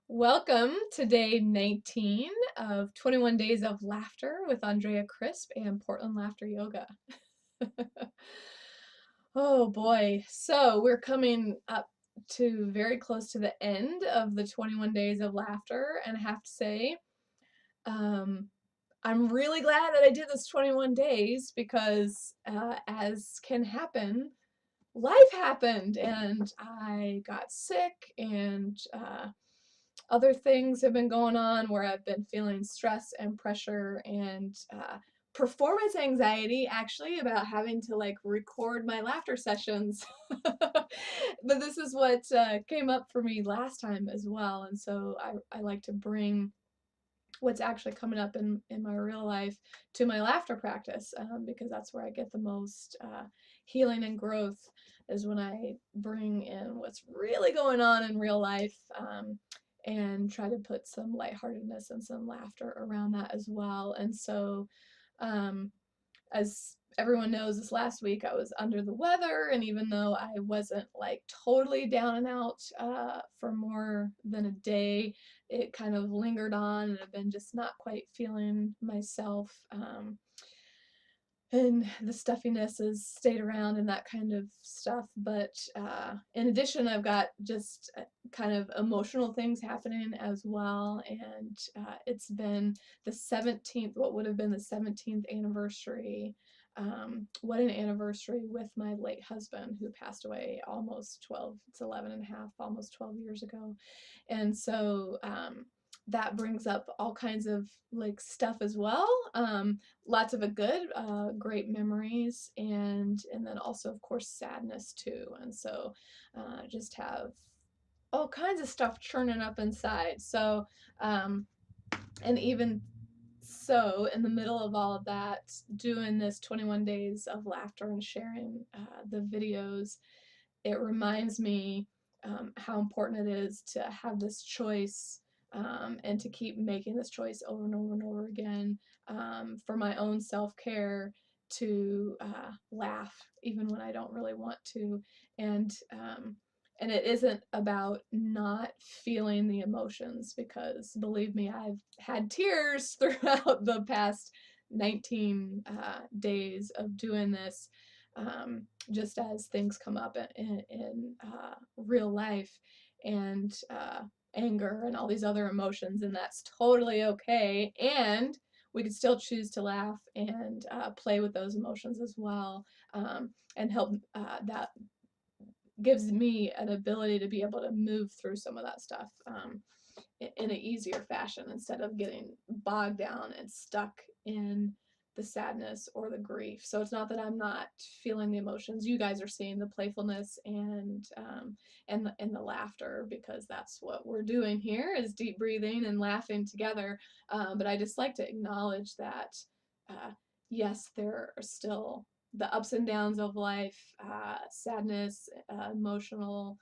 Welcome to day 19 of 21 Days of Laughter with Andrea Crisp and Portland Laughter Yoga. Oh boy, so we're coming up to very close to the end of the 21 Days of Laughter, and I have to say, um, I'm really glad that I did this 21 days because, as can happen, life happened and I got sick and other things have been going on where I've been feeling stress and pressure and performance anxiety actually about having to like record my laughter sessions. But this is what came up for me last time as well. And so I like to bring what's actually coming up in my real life to my laughter practice because that's where I get the most healing and growth is when I bring in what's really going on in real life and try to put some lightheartedness and some laughter around that as well. And so um, as everyone knows, this last week I was under the weather, and even though I wasn't like totally down and out for more than a day, it kind of lingered on, and I've been just not quite feeling myself. And the stuffiness has stayed around and that kind of stuff. But in addition, I've got just kind of emotional things happening as well. And it's been the 17th, what would have been the 17th anniversary. What an anniversary with my late husband who passed away almost 12, it's 11 and a half, almost 12 years ago. And so that brings up all kinds of like stuff as well. Lots of a good, great memories, and then also of course sadness too. And so just have all kinds of stuff churning up inside. So and even so, in the middle of all of that, doing this 21 days of laughter and sharing the videos, it reminds me how important it is to have this choice and to keep making this choice over and over and over again for my own self-care to laugh even when I don't really want to. And and it isn't about not feeling the emotions because believe me, I've had tears throughout the past 19 days of doing this just as things come up in real life and anger and all these other emotions, and that's totally okay. And we can still choose to laugh and play with those emotions as well, and help that gives me an ability to be able to move through some of that stuff in an easier fashion instead of getting bogged down and stuck in the sadness or the grief. So it's not that I'm not feeling the emotions. You guys are seeing the playfulness and the laughter because that's what we're doing here is deep breathing and laughing together. But I just like to acknowledge that yes, there are still the ups and downs of life, sadness, emotional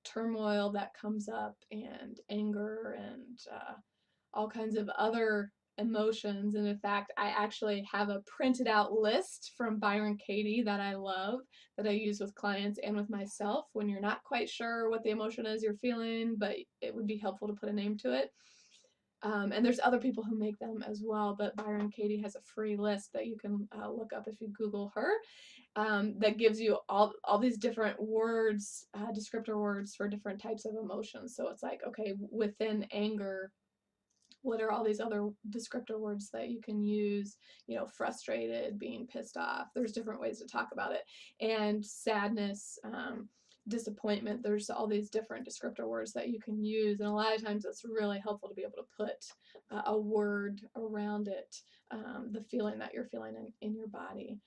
turmoil that comes up, and anger, and all kinds of other emotions. And in fact, I actually have a printed out list from Byron Katie that I love that I use with clients and with myself when you're not quite sure what the emotion is you're feeling, but it would be helpful to put a name to it. And there's other people who make them as well, but Byron Katie has a free list that you can look up if you Google her that gives you all these different words, descriptor words for different types of emotions. So it's like, okay, within anger, what are all these other descriptor words that you can use? You know, frustrated, being pissed off. There's different ways to talk about it. And sadness, disappointment, there's all these different descriptor words that you can use. And a lot of times it's really helpful to be able to put a word around it, the feeling that you're feeling in your body.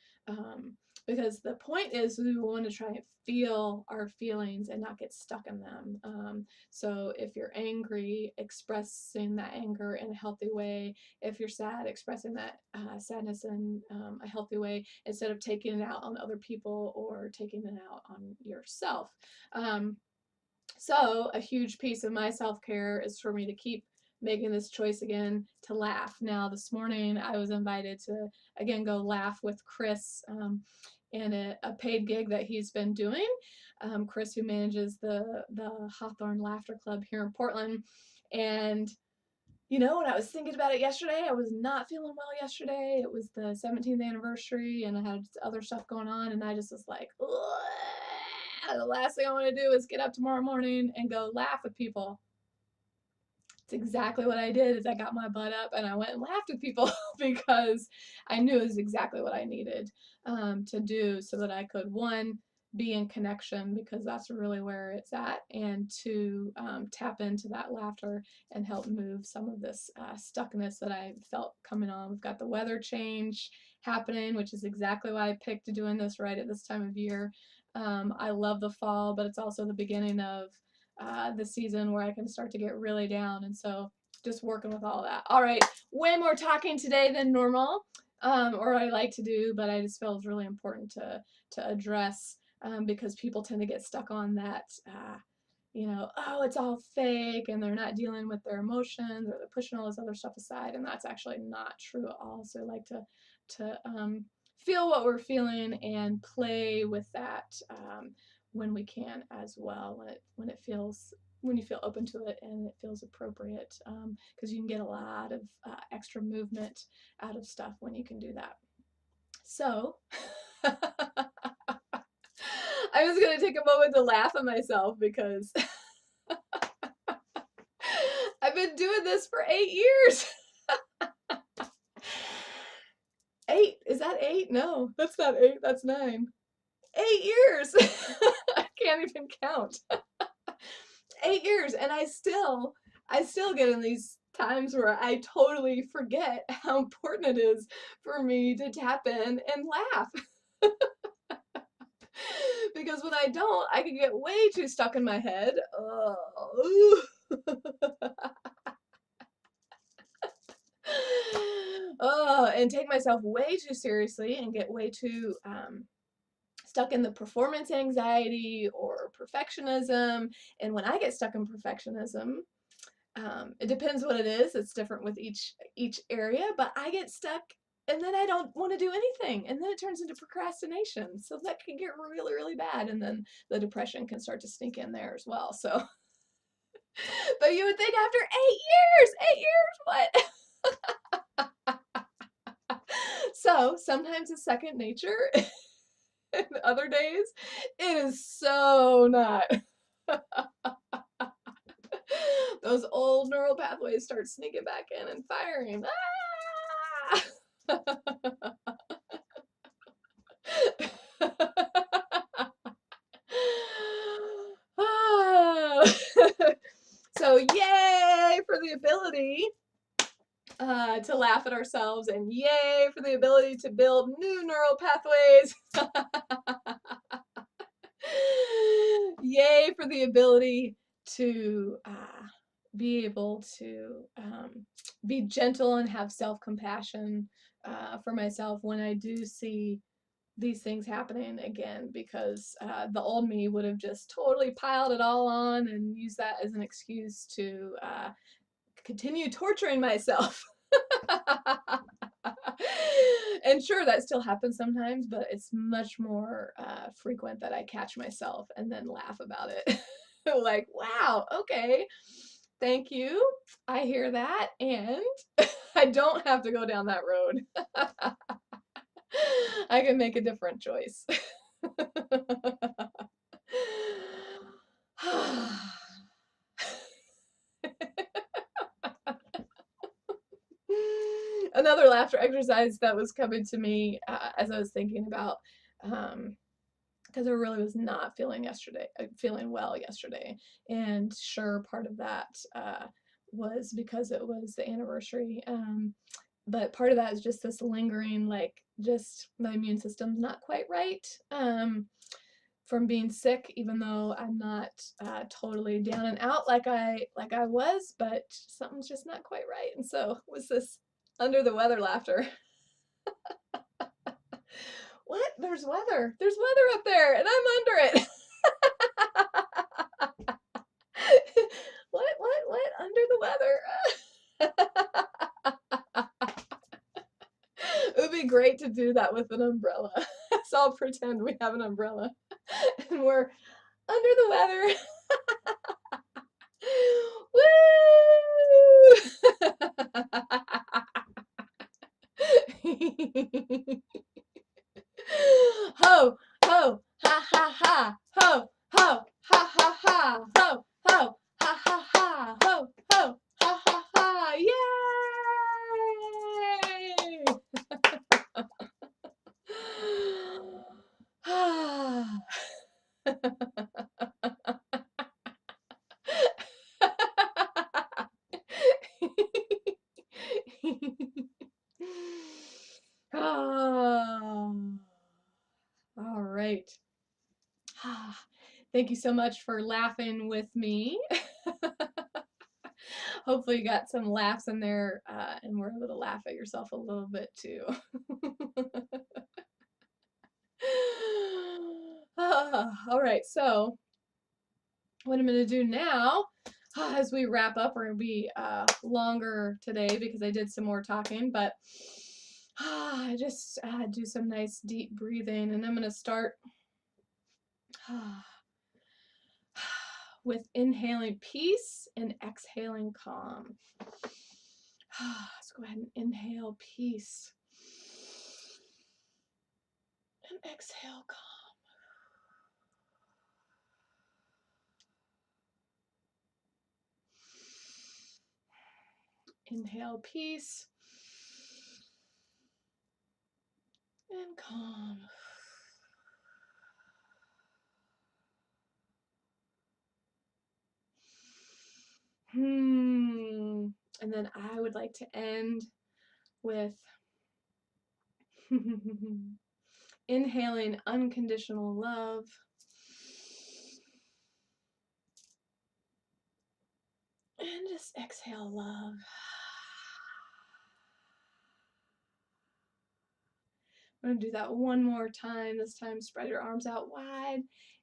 Because the point is we want to try and feel our feelings and not get stuck in them. So if you're angry, expressing that anger in a healthy way. If you're sad, expressing that sadness in a healthy way instead of taking it out on other people or taking it out on yourself. So a huge piece of my self-care is for me to keep making this choice again to laugh. Now this morning I was invited to again go laugh with Chris in a paid gig that he's been doing. Chris, who manages the Hawthorne Laughter Club here in Portland. And when I was thinking about it yesterday, I was not feeling well yesterday. It was the 17th anniversary and I had other stuff going on, and I just was like, the last thing I want to do is get up tomorrow morning and go laugh with people. It's exactly what I did. Is I got my butt up and I went and laughed with people because I knew it was exactly what I needed to do so that I could, one, be in connection, because that's really where it's at, and to tap into that laughter and help move some of this stuckness that I felt coming on. We've got the weather change happening, which is exactly why I picked doing this right at this time of year. I love the fall, but it's also the beginning of the season where I can start to get really down, and so just working with all that. All right, way more talking today than normal, or I like to do, but I just feel it's really important to address, because people tend to get stuck on that, oh, it's all fake, and they're not dealing with their emotions, or they're pushing all this other stuff aside, and that's actually not true at all. So I like to feel what we're feeling and play with that when we can as well, when you feel open to it and it feels appropriate, because you can get a lot of extra movement out of stuff when you can do that. So I was going to take a moment to laugh at myself because I've been doing this for 8 years. 8, is that 8? No, that's not 8, that's 9. 8 years. I can't even count. 8 years, and I still get in these times where I totally forget how important it is for me to tap in and laugh. Because when I don't, I can get way too stuck in my head. Oh. And take myself way too seriously and get way too stuck in the performance anxiety or perfectionism. And when I get stuck in perfectionism, it depends what it is. It's different with each area, but I get stuck and then I don't want to do anything, and then it turns into procrastination. So that can get really, really bad, and then the depression can start to sneak in there as well. So, but you would think after 8 years, what? So sometimes it's second nature, and other days it is so not. Those old neural pathways start sneaking back in and firing. So yay for the ability to laugh at ourselves, and yay for the ability to build new neural pathways. Yay for the ability to be able to be gentle and have self-compassion for myself when I do see these things happening again, because the old me would have just totally piled it all on and used that as an excuse to continue torturing myself. And sure, that still happens sometimes, but it's much more frequent that I catch myself and then laugh about it. Like, wow, okay, thank you. I hear that, and I don't have to go down that road. I can make a different choice. Another laughter exercise that was coming to me as I was thinking about, because I really was not feeling well yesterday, and sure, part of that was because it was the anniversary, but part of that is just this lingering, like, just my immune system's not quite right from being sick, even though I'm not totally down and out like I was, but something's just not quite right. And so it was this under the weather laughter. What? There's weather. There's weather up there, and I'm under it. What? Under the weather. It would be great to do that with an umbrella. Let's all pretend we have an umbrella and we're under the weather. Woo! Ho, ho, ha ha ha, ho, ho, ha ha ha, ho, ho, ha ha ha, ho, ho, ha ha ha, yay! Ah, all right. Thank you so much for laughing with me. Hopefully you got some laughs in there and were able to laugh at yourself a little bit too. All right, so what I'm going to do now as we wrap up, we're going to be longer today because I did some more talking, but I just do some nice deep breathing, and I'm going to start with inhaling peace and exhaling calm. Let's go ahead and inhale peace and exhale calm. Inhale peace and calm. And then I would like to end with inhaling unconditional love and just exhale love. I'm going to do that one more time. This time, spread your arms out wide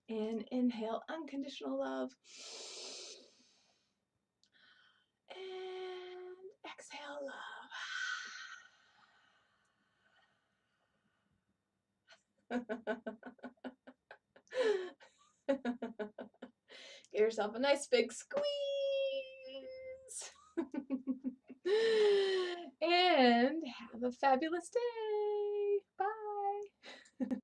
and inhale unconditional love. And exhale love. Give yourself a nice big squeeze. And have a fabulous day. Bye.